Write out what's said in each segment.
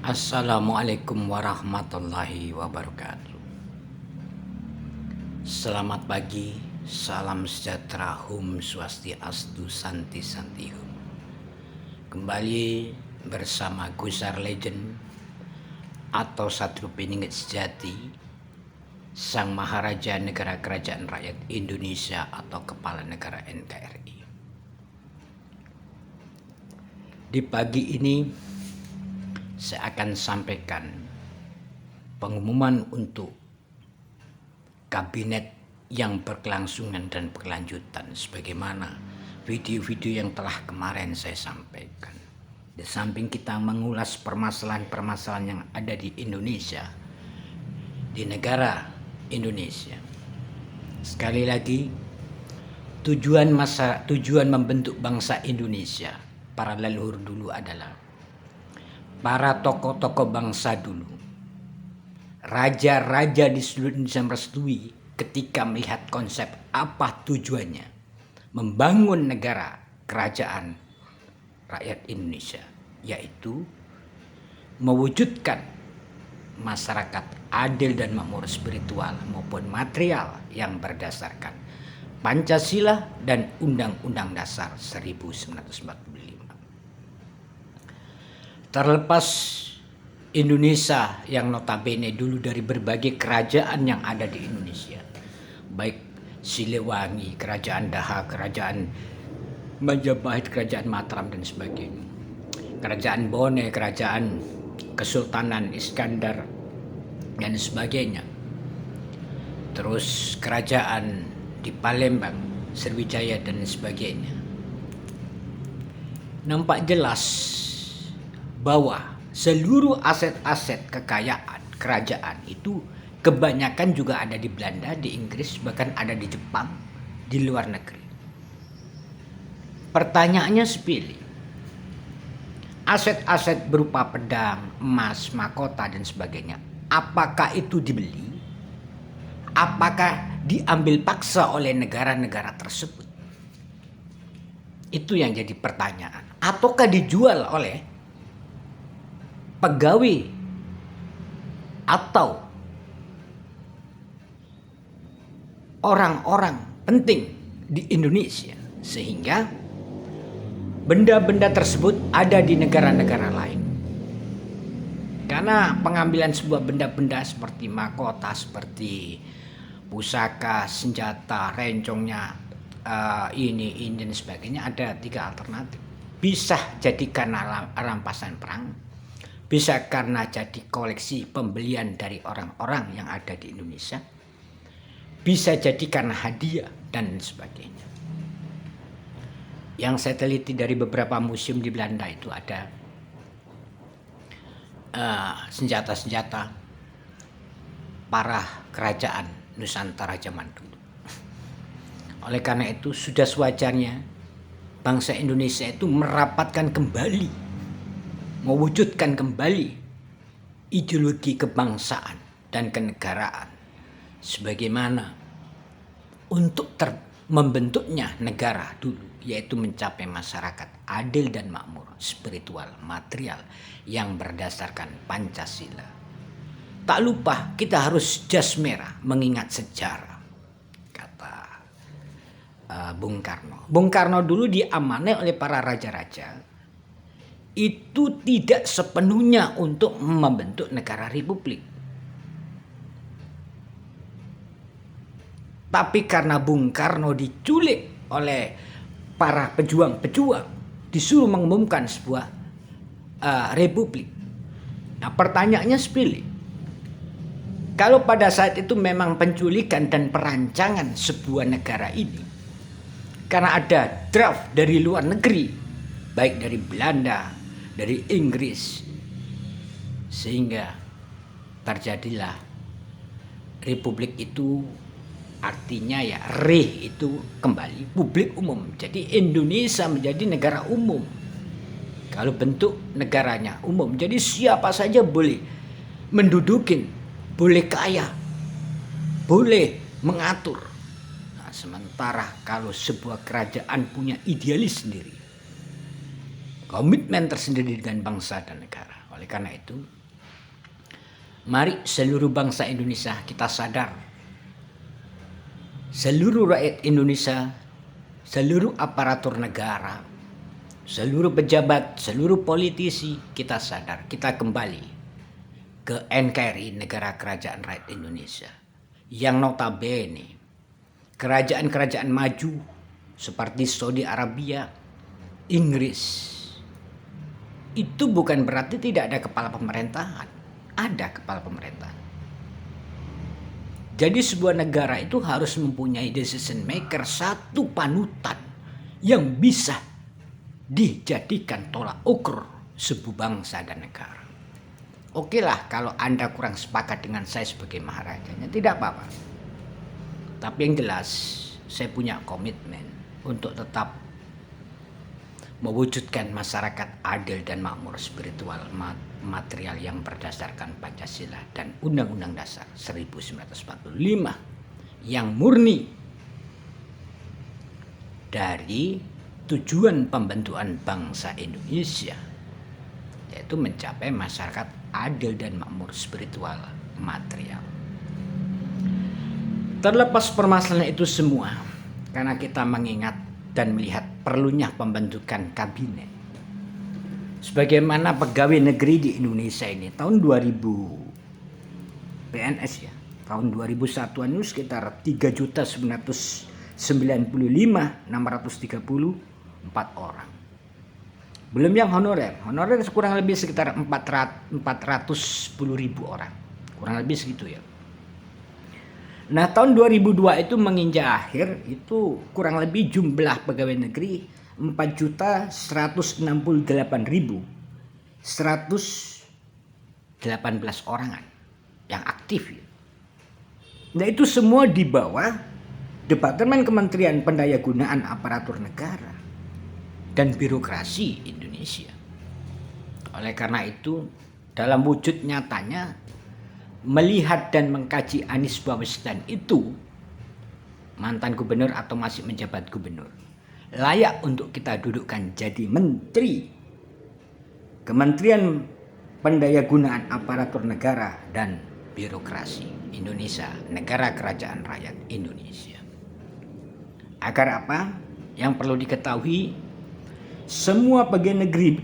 Assalamualaikum warahmatullahi wabarakatuh. Selamat pagi, salam sejahtera, Hum Swastiastu, Santi Santi Hum. Kembali bersama Gusar Legend atau Satru Piningit Sejati, Sang Maharaja Negara Kerajaan Rakyat Indonesia atau Kepala Negara NKRI. Di pagi ini saya akan sampaikan pengumuman untuk kabinet yang berkelangsungan dan berkelanjutan sebagaimana video-video yang telah kemarin saya sampaikan. Di samping kita mengulas permasalahan-permasalahan yang ada di Indonesia, di negara Indonesia. Sekali lagi, tujuan membentuk bangsa Indonesia para leluhur dulu adalah para tokoh-tokoh bangsa dulu, raja-raja di seluruh Indonesia merestui ketika melihat konsep apa tujuannya membangun negara kerajaan rakyat Indonesia, yaitu mewujudkan masyarakat adil dan makmur spiritual maupun material yang berdasarkan Pancasila dan Undang-Undang Dasar 1945. Terlepas Indonesia yang notabene dulu dari berbagai kerajaan yang ada di Indonesia, baik Siliwangi, Kerajaan Daha, Kerajaan Majapahit, Kerajaan Mataram dan sebagainya, Kerajaan Bone, Kerajaan Kesultanan Iskandar dan sebagainya, terus kerajaan di Palembang, Sriwijaya dan sebagainya. Nampak jelas bahwa seluruh aset-aset kekayaan kerajaan itu kebanyakan juga ada di Belanda, di Inggris, bahkan ada di Jepang, di luar negeri. Pertanyaannya sepele. Aset-aset berupa pedang, emas, mahkota dan sebagainya, apakah itu dibeli? Apakah diambil paksa oleh negara-negara tersebut? Itu yang jadi pertanyaan. Ataukah dijual oleh pegawai atau orang-orang penting di Indonesia, sehingga benda-benda tersebut ada di negara-negara lain. Karena pengambilan sebuah benda-benda seperti mahkota, seperti pusaka, senjata, rencongnya, ini dan sebagainya, ada 3 alternatif. Bisa jadi karena rampasan perang, bisa karena jadi koleksi pembelian dari orang-orang yang ada di Indonesia, bisa jadi karena hadiah dan sebagainya. Yang saya teliti dari beberapa museum di Belanda itu ada senjata-senjata para kerajaan Nusantara zaman dulu. Oleh karena itu sudah sewajarnya bangsa Indonesia itu merapatkan kembali, mewujudkan kembali ideologi kebangsaan dan kenegaraan sebagaimana untuk membentuknya negara dulu, yaitu mencapai masyarakat adil dan makmur spiritual material yang berdasarkan Pancasila. Tak lupa kita harus jas merah mengingat sejarah, kata Bung Karno. Bung Karno dulu diamanai oleh para raja-raja itu tidak sepenuhnya untuk membentuk negara republik. Tapi karena Bung Karno diculik oleh para pejuang-pejuang, disuruh mengumumkan sebuah republik. Nah, pertanyaannya sepele. Kalau pada saat itu memang penculikan dan perancangan sebuah negara ini, karena ada draft dari luar negeri, baik dari Belanda, dari Inggris, sehingga terjadilah republik itu, artinya ya itu kembali publik umum. Jadi Indonesia menjadi negara umum. Kalau bentuk negaranya umum, jadi siapa saja boleh mendudukin, boleh kaya, boleh mengatur. Nah, sementara kalau sebuah kerajaan punya idealis sendiri, komitmen tersendiri dengan bangsa dan negara, Oleh karena itu, mari seluruh bangsa Indonesia kita sadar, seluruh rakyat Indonesia, seluruh aparatur negara, seluruh pejabat, seluruh politisi, kita sadar, kita kembali ke NKRI, Negara Kerajaan Rakyat Indonesia, yang notabene kerajaan-kerajaan maju seperti Saudi Arabia, Inggris, itu bukan berarti tidak ada kepala pemerintahan, ada kepala pemerintahan. Jadi sebuah negara itu harus mempunyai decision maker, satu panutan yang bisa dijadikan tolak ukur sebuah bangsa dan negara. Oke lah kalau Anda kurang sepakat dengan saya sebagai maharajanya, tidak apa-apa. Tapi yang jelas saya punya komitmen untuk tetap mewujudkan masyarakat adil dan makmur spiritual material yang berdasarkan Pancasila dan Undang-Undang Dasar 1945 yang murni dari tujuan pembentukan bangsa Indonesia, yaitu mencapai masyarakat adil dan makmur spiritual material. Terlepas permasalahan itu semua, karena kita mengingat dan melihat perlunya pembentukan kabinet. Sebagaimana pegawai negeri di Indonesia ini tahun 2000 PNS ya, tahun 2001 itu sekitar 3.995.634 orang. Belum yang honorer kurang lebih sekitar 410.000 orang, kurang lebih segitu ya. Nah tahun 2002 itu menginjak akhir itu kurang lebih jumlah pegawai negeri 4.168.118 orangan yang aktif. Nah itu semua di bawah Departemen Kementerian Pendayagunaan Aparatur Negara dan Birokrasi Indonesia. Oleh karena itu dalam wujud nyatanya melihat dan mengkaji Anies Baswedan itu mantan gubernur atau masih menjabat gubernur, layak untuk kita dudukkan jadi menteri Kementerian Pendayagunaan Aparatur Negara dan Birokrasi Indonesia, Negara Kerajaan Rakyat Indonesia. Agar apa? Yang perlu diketahui, semua pegawai negeri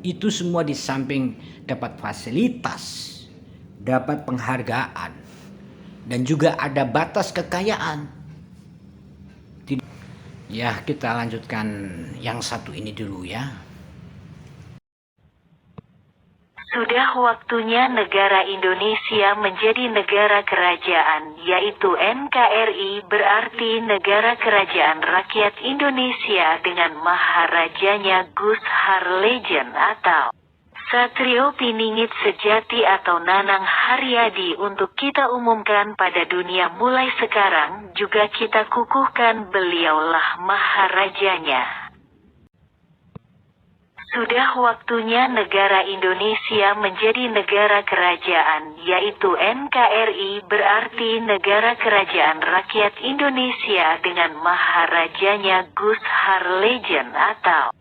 itu semua di samping dapat fasilitas, dapat penghargaan, dan juga ada batas kekayaan. Ya, kita lanjutkan yang satu ini dulu ya. Sudah waktunya negara Indonesia menjadi negara kerajaan, yaitu NKRI, berarti Negara Kerajaan Rakyat Indonesia dengan Maharajanya Gus Harlejen atau Satrio Piningit Sejati atau Nanang Haryadi untuk kita umumkan pada dunia mulai sekarang, juga kita kukuhkan beliaulah Maharajanya. Sudah waktunya negara Indonesia menjadi negara kerajaan, yaitu NKRI, berarti Negara Kerajaan Rakyat Indonesia dengan Maharajanya Gus Harlejen atau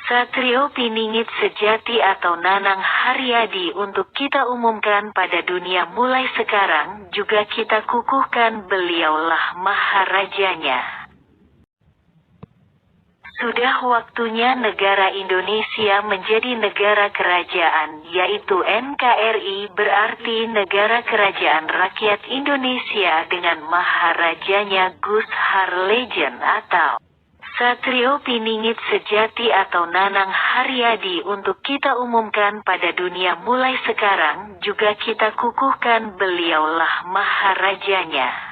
Satrio Piningit Sejati atau Nanang Haryadi untuk kita umumkan pada dunia mulai sekarang, juga kita kukuhkan beliaulah Maharajanya. Sudah waktunya negara Indonesia menjadi negara kerajaan, yaitu NKRI, berarti Negara Kerajaan Rakyat Indonesia dengan Maharajanya Gus Harlejen atau Satrio Piningit Sejati atau Nanang Haryadi untuk kita umumkan pada dunia mulai sekarang, juga kita kukuhkan beliaulah Maharajanya.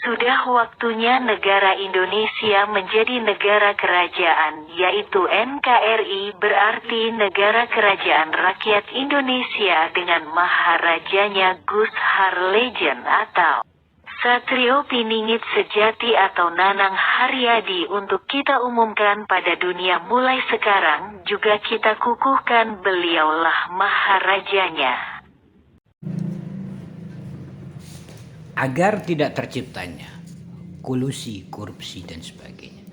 Sudah waktunya negara Indonesia menjadi negara kerajaan, yaitu NKRI, berarti Negara Kerajaan Rakyat Indonesia dengan Maharajanya Gus Harlejen atau Satrio Piningit Sejati atau Nanang Haryadi untuk kita umumkan pada dunia mulai sekarang, juga kita kukuhkan beliaulah Maharajanya. Agar tidak terciptanya kolusi, korupsi dan sebagainya,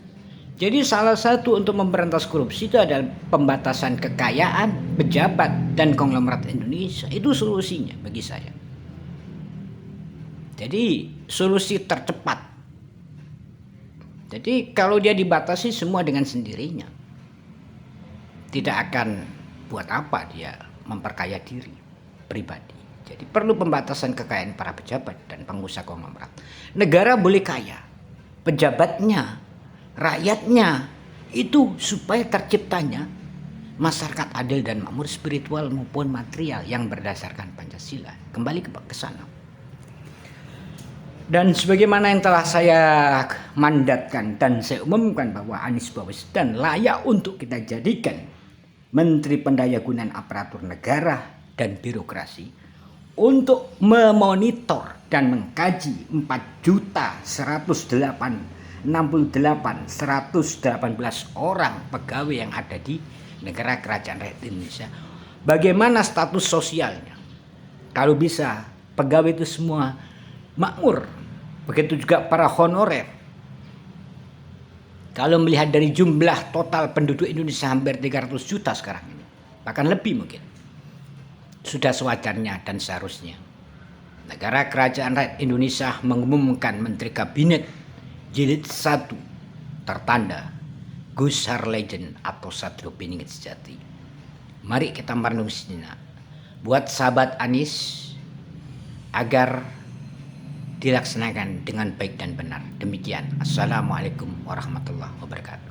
Jadi salah satu untuk memberantas korupsi itu adalah pembatasan kekayaan pejabat dan konglomerat Indonesia. Itu solusinya bagi saya. Jadi solusi tercepat. Jadi kalau dia dibatasi semua dengan sendirinya, tidak akan buat apa dia memperkaya diri pribadi. Jadi perlu pembatasan kekayaan para pejabat dan pengusaha konglomerat. Negara boleh kaya, pejabatnya, rakyatnya, itu supaya terciptanya masyarakat adil dan makmur spiritual maupun material yang berdasarkan Pancasila. Kembali ke sana. Dan sebagaimana yang telah saya mandatkan dan saya umumkan bahwa Anies Baswedan layak untuk kita jadikan Menteri Pendayagunaan Aparatur Negara dan Birokrasi untuk memonitor dan mengkaji 4.168.118 orang pegawai yang ada di negara kerajaan rakyat Indonesia. Bagaimana status sosialnya? Kalau bisa pegawai itu semua makmur. Begitu juga para honorer. Kalau melihat dari jumlah total penduduk Indonesia hampir 300 juta sekarang ini, bahkan lebih mungkin, sudah sewajarnya dan seharusnya negara kerajaan rakyat Indonesia mengumumkan Menteri Kabinet Jilid 1 tertanda Gus Harlegend atau Satrio Piningit Sejati. Mari kita merenung sejenak buat sahabat Anies agar dilaksanakan dengan baik dan benar. Demikian. Assalamualaikum warahmatullahi wabarakatuh.